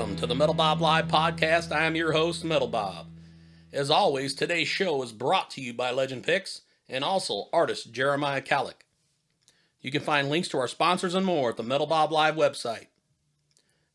Welcome to the Metal Bob Live podcast. I am your host, Metal Bob. As always, today's show is brought to you by Legend Picks and also artist Jeremiah Kalleck. You can find links to our sponsors and more at the Metal Bob Live website.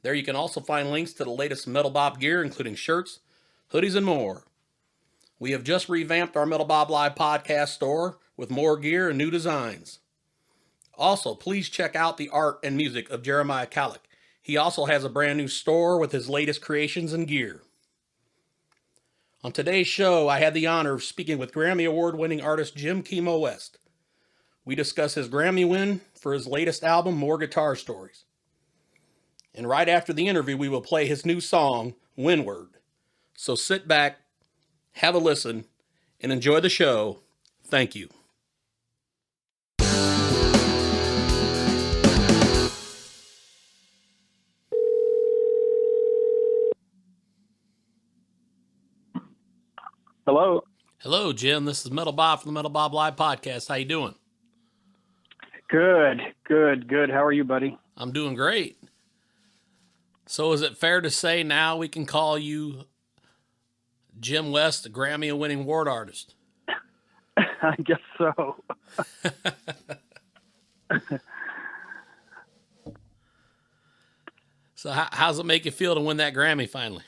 There you can also find links to the latest Metal Bob gear, including shirts, hoodies, and more. We have just revamped our Metal Bob Live podcast store with more gear and new designs. Also, please check out the art and music of Jeremiah Kalleck. He also has a brand new store with his latest creations and gear. On today's show, I had the honor of speaking with Grammy Award winning artist Jim Kimo West. We discuss his Grammy win for his latest album, More Guitar Stories. And right after the interview, we will play his new song, Windward. So sit back, have a listen, and enjoy the show. Thank you. Hello. Hello, Jim. This is Metal Bob from the Metal Bob Live podcast. How you doing? Good. How are you, buddy? I'm doing great. So is it fair to say now we can call you Jim West, the Grammy-winning award artist? I guess so. So how's it make you feel to win that Grammy finally?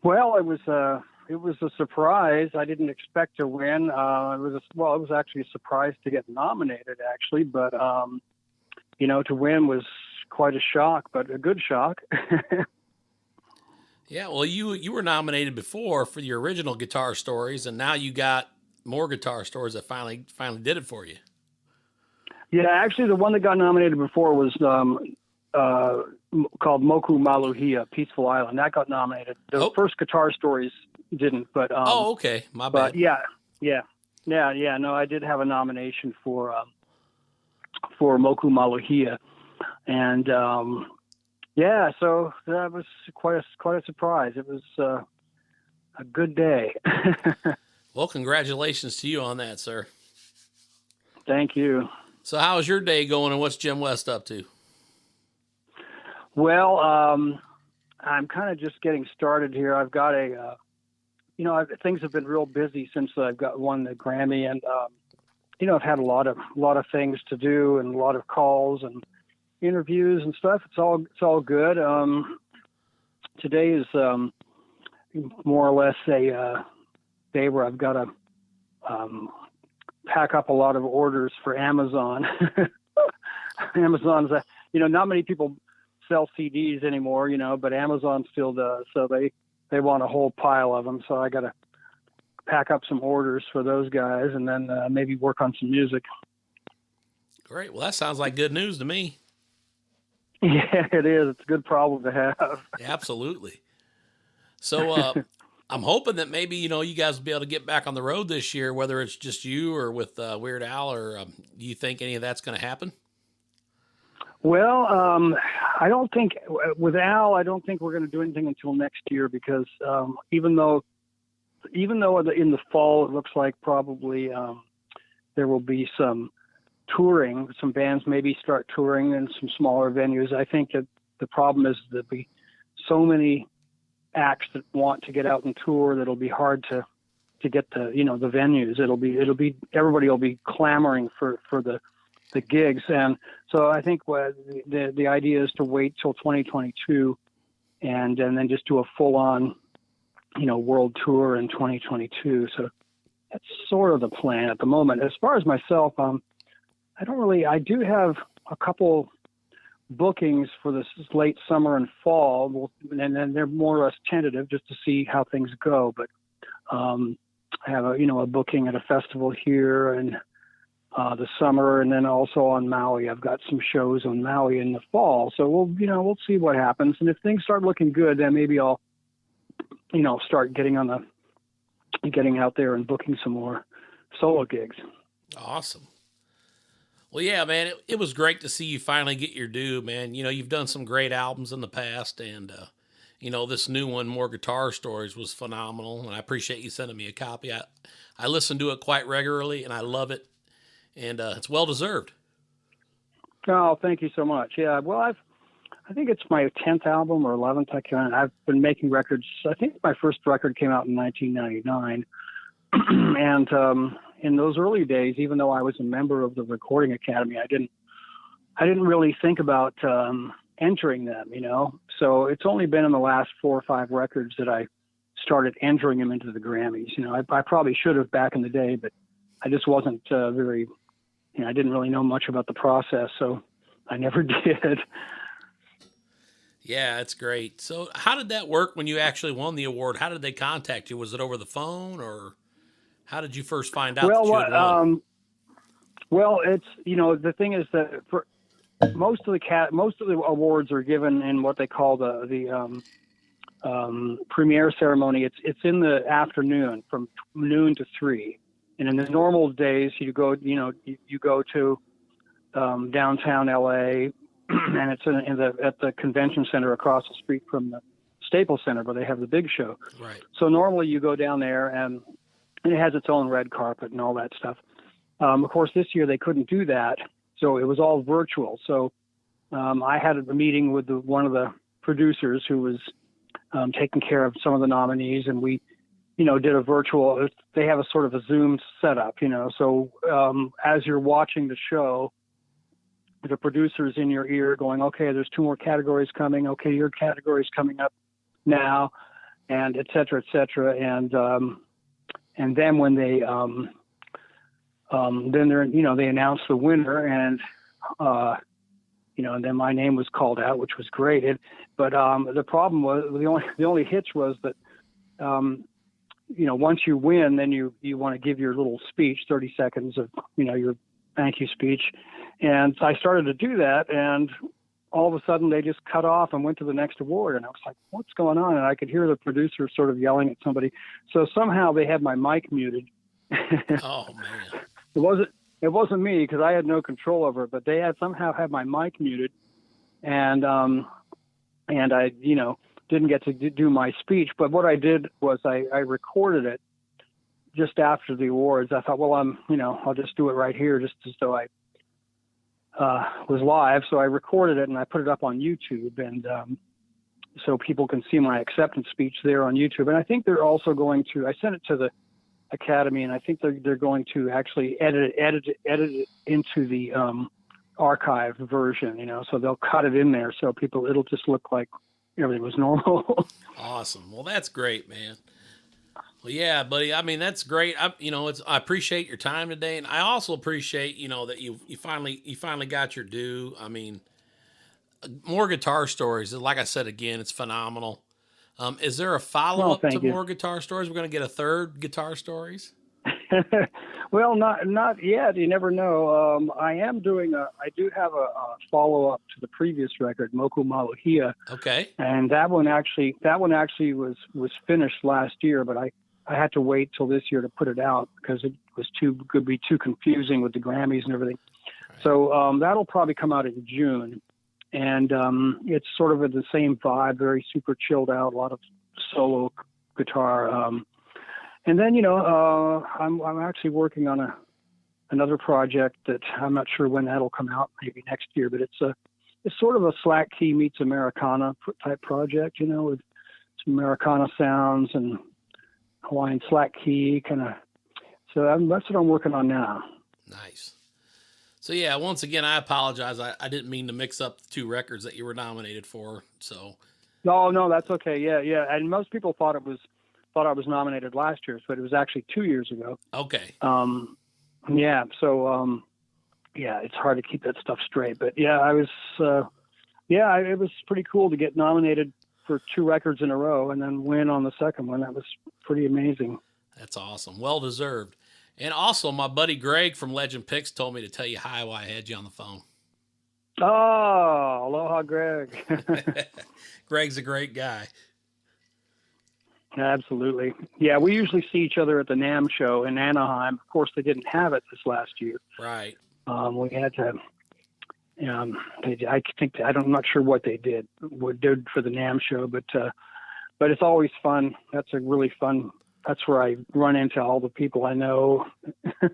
Well, it was a surprise. I didn't expect to win. It was actually a surprise to get nominated, actually. But to win was quite a shock, but a good shock. Yeah, well, you were nominated before for your original Guitar Stories, and now you got More Guitar Stories that finally did it for you. Yeah, actually, the one that got nominated before was called Moku Maluhia, Peaceful Island. That got nominated. The first Guitar Stories didn't, but okay, my bad. But yeah. No, I did have a nomination for Moku Maluhia, and so that was quite a surprise. It was a good day. Well, congratulations to you on that, sir. Thank you. So how's your day going, and what's Jim West up to? Well, I'm kind of just getting started here. I've got things have been real busy since I've won the Grammy, and I've had a lot of things to do and a lot of calls and interviews and stuff. It's all good. Today is more or less a day where I've got to pack up a lot of orders for Amazon. Amazon's not many people sell CDs anymore, but Amazon still does. So they want a whole pile of them. So I got to pack up some orders for those guys and then maybe work on some music. Great. Well, that sounds like good news to me. Yeah, it is. It's a good problem to have. Absolutely. So I'm hoping that maybe, you guys will be able to get back on the road this year, whether it's just you or with Weird Al, or do you think any of that's going to happen? Well, I don't think with Al, I don't think we're going to do anything until next year because even though in the fall it looks like probably there will be some touring, some bands maybe start touring in some smaller venues. I think that the problem is there'll be so many acts that want to get out and tour that it'll be hard to get the venues. It'll be everybody will be clamoring for the gigs, and so I think the idea is to wait till 2022 and then just do a full-on world tour in 2022. So that's sort of the plan at the moment. As far as myself, I do have a couple bookings for this late summer and fall, and then they're more or less tentative just to see how things go. But I have a booking at a festival here and the summer, and then also on Maui. I've got some shows on Maui in the fall. So we'll see what happens. And if things start looking good, then maybe I'll start getting out there and booking some more solo gigs. Awesome. Well, yeah, man, it was great to see you finally get your due, man. You've done some great albums in the past, and, this new one, More Guitar Stories, was phenomenal, and I appreciate you sending me a copy. I listen to it quite regularly, and I love it, and it's well-deserved. Oh, thank you so much. Yeah, well, I think it's my 10th album or 11th. I've been making records. I think my first record came out in 1999. And in those early days, even though I was a member of the Recording Academy, I didn't really think about entering them, you know. So it's only been in the last 4 or 5 records that I started entering them into the Grammys. You know, I probably should have back in the day, but I just wasn't very, you know, I didn't really know much about the process, so I never did. Yeah, it's great. So how did that work when you actually won the award? How did they contact you? Was it over the phone, or how did you first find out that you had won? Well, it's, you know, the thing is that for most of the awards are given in what they call the premiere ceremony. It's in the afternoon from noon to 3, and in the normal days you go to downtown LA, and it's at the convention center across the street from the Staples Center where they have the big show. Right. So normally you go down there and it has its own red carpet and all that stuff. Of course, this year they couldn't do that, so it was all virtual. So I had a meeting with one of the producers who was taking care of some of the nominees, and we, you know, did a virtual. They have a sort of a Zoom setup, you know. So as you're watching the show, the producer's in your ear going, okay, there's 2 more categories coming. Okay, your category's coming up now, and et cetera, et cetera. And then when they then they're, you know, they announced the winner, and you know, and then my name was called out, which was great. But the problem was the only hitch was that you know, once you win, then you want to give your little speech, 30 seconds of, you know, your thank you speech. And I started to do that, and all of a sudden they just cut off and went to the next award. And I was like, what's going on? And I could hear the producer sort of yelling at somebody. So somehow they had my mic muted. Oh man. It wasn't me, because I had no control over it, but they somehow had my mic muted, and I, you know, didn't get to do my speech. But what I did was I recorded it just after the awards. I thought, well, I'll just do it right here, just as though I was live. So I recorded it and I put it up on YouTube, and so people can see my acceptance speech there on YouTube. And I think they're also going to, I sent it to the Academy, and I think they're going to actually edit it into the archived version, you know, so they'll cut it in there, so it'll just look like everything was normal. Awesome. Well, that's great, man. Well, yeah, buddy. I mean, that's great. I appreciate your time today, and I also appreciate, you know, that you finally got your due. I mean, more guitar stories. Like I said again, it's phenomenal. Is there a follow-up to more guitar stories? We're going to get a third guitar stories? Well, not yet. You never know. I do have a follow-up to the previous record, Moku Maluhia. Okay. And that one actually was finished last year, but I had to wait till this year to put it out because it could be too confusing with the Grammys and everything. Right. So that'll probably come out in June. And it's sort of the same vibe, very super chilled out, a lot of solo guitar. And then, you know, I'm actually working on another project that I'm not sure when that'll come out, maybe next year. But it's sort of a Slack Key meets Americana type project, you know, with some Americana sounds and Hawaiian Slack Key kind of. So that's what I'm working on now. Nice. So, yeah, once again, I apologize. I didn't mean to mix up the 2 records that you were nominated for. So. No, that's okay. Yeah. And most people thought I was nominated last year, but it was actually 2 years ago. Okay. Yeah. So, yeah, it's hard to keep that stuff straight. But, yeah, I was it was pretty cool to get nominated for 2 records in a row and then win on the second one. That was pretty amazing. That's awesome. Well deserved. And also, my buddy Greg from Legend Picks told me to tell you hi while I had you on the phone. Oh, aloha, Greg. Greg's a great guy. Absolutely. Yeah, we usually see each other at the NAMM show in Anaheim. Of course, they didn't have it this last year. Right. We had to. I'm not sure what they did for the NAMM show, but it's always fun. That's a really fun. That's where I run into all the people I know. The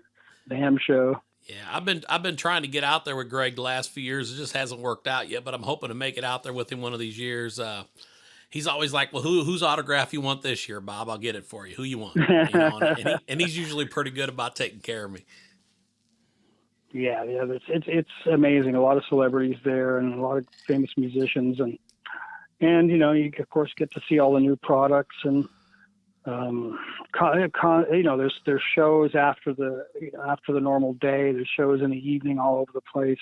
NAMM show. Yeah, I've been trying to get out there with Greg the last few years. It just hasn't worked out yet, but I'm hoping to make it out there with him one of these years. He's always like, "Well, whose autograph you want this year, Bob? I'll get it for you. Who you want?" You know, and he's usually pretty good about taking care of me. Yeah, it's amazing. A lot of celebrities there, and a lot of famous musicians, and you know, you of course get to see all the new products, and you know, there's shows after the normal day. There's shows in the evening all over the place.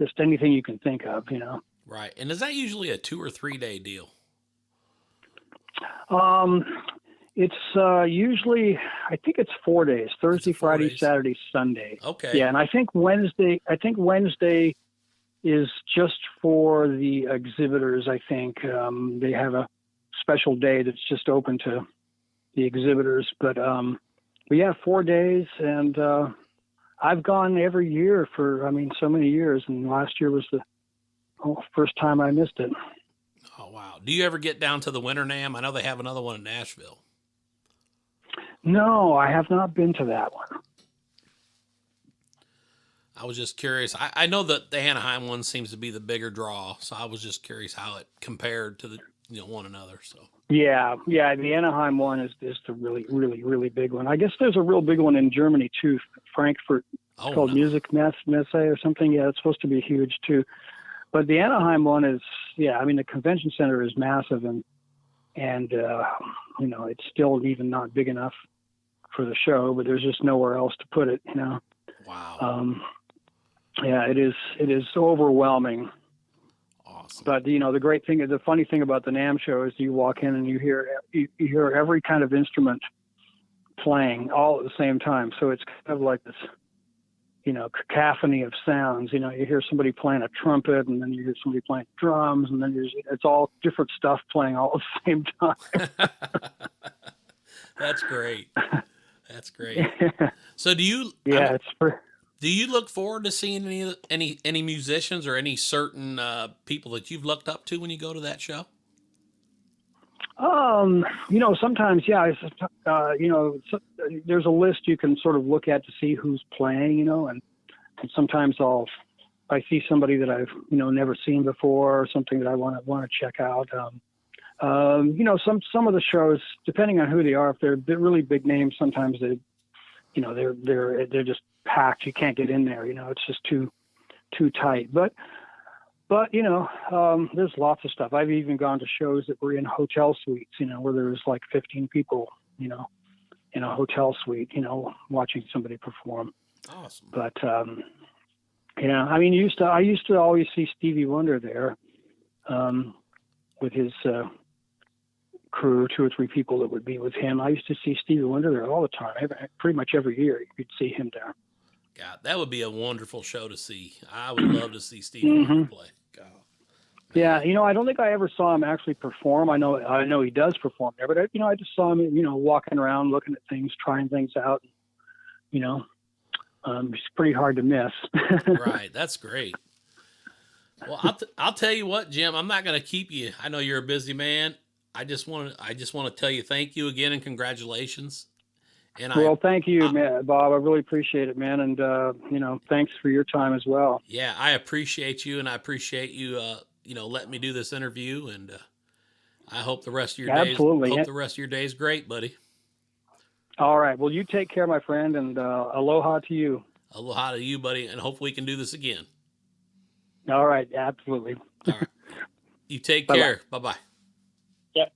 Just anything you can think of, you know. Right. And is that usually a 2 or 3 day deal? It's usually, I think it's 4 days: Thursday, Friday, days. Saturday, Sunday. Okay. Yeah, and I think Wednesday is just for the exhibitors. I think they have a special day that's just open to the exhibitors. But yeah, 4 days, and I've gone every year for, so many years, and last year was the first time I missed it. Oh, wow. Do you ever get down to the Winter NAMM? I know they have another one in Nashville. No, I have not been to that one. I was just curious. I know that the Anaheim one seems to be the bigger draw, so I was just curious how it compared to the one another. So yeah, the Anaheim one is the really, really, really big one. I guess there's a real big one in Germany too, Frankfurt. It's called Music Messe or something. Yeah, it's supposed to be huge too. But the Anaheim one is, the convention center is massive, and it's still even not big enough for the show, but there's just nowhere else to put it, you know. Wow. It is overwhelming. Awesome. But the funny thing about the NAMM show is you walk in and you hear every kind of instrument playing all at the same time. So it's kind of like this, cacophony of sounds. You hear somebody playing a trumpet, and then you hear somebody playing drums, and then it's all different stuff playing all at the same time. That's great. That's great. So do you? Yeah, do you look forward to seeing any musicians or any certain people that you've looked up to when you go to that show? Sometimes, there's a list you can sort of look at to see who's playing, and sometimes I see somebody that I've, never seen before, or something that I want to check out. Some of the shows, depending on who they are, if they're really big names, sometimes they're just packed. You can't get in there. It's just too tight. But there's lots of stuff. I've even gone to shows that were in hotel suites, where there was like 15 people, in a hotel suite, watching somebody perform. Awesome. But I used to always see Stevie Wonder there, with his crew, 2 or 3 people that would be with him. I used to see Stevie Wonder there all the time. Pretty much every year you could see him there. God, that would be a wonderful show to see. I would love to see Stevie Wonder play. God. Yeah, I don't think I ever saw him actually perform. I know he does perform there, but I just saw him, walking around, looking at things, trying things out. It's pretty hard to miss. Right, that's great. Well, I'll tell you what, Jim. I'm not going to keep you. I know you're a busy man. I just want to tell you thank you again and congratulations. And thank you, man, Bob. I really appreciate it, man. And thanks for your time as well. Yeah, I appreciate you, and I appreciate you. Letting me do this interview, and I hope the rest of your days. Absolutely. Hope the rest of your day is great, buddy. All right. Well, you take care, my friend, and aloha to you. Aloha to you, buddy, and hopefully we can do this again. All right. Absolutely. All right. You take care. Bye-bye. Yep.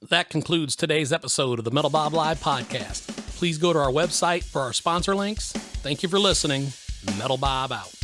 That concludes today's episode of the Metal Bob Live podcast. Please go to our website for our sponsor links. Thank you for listening. Metal Bob out.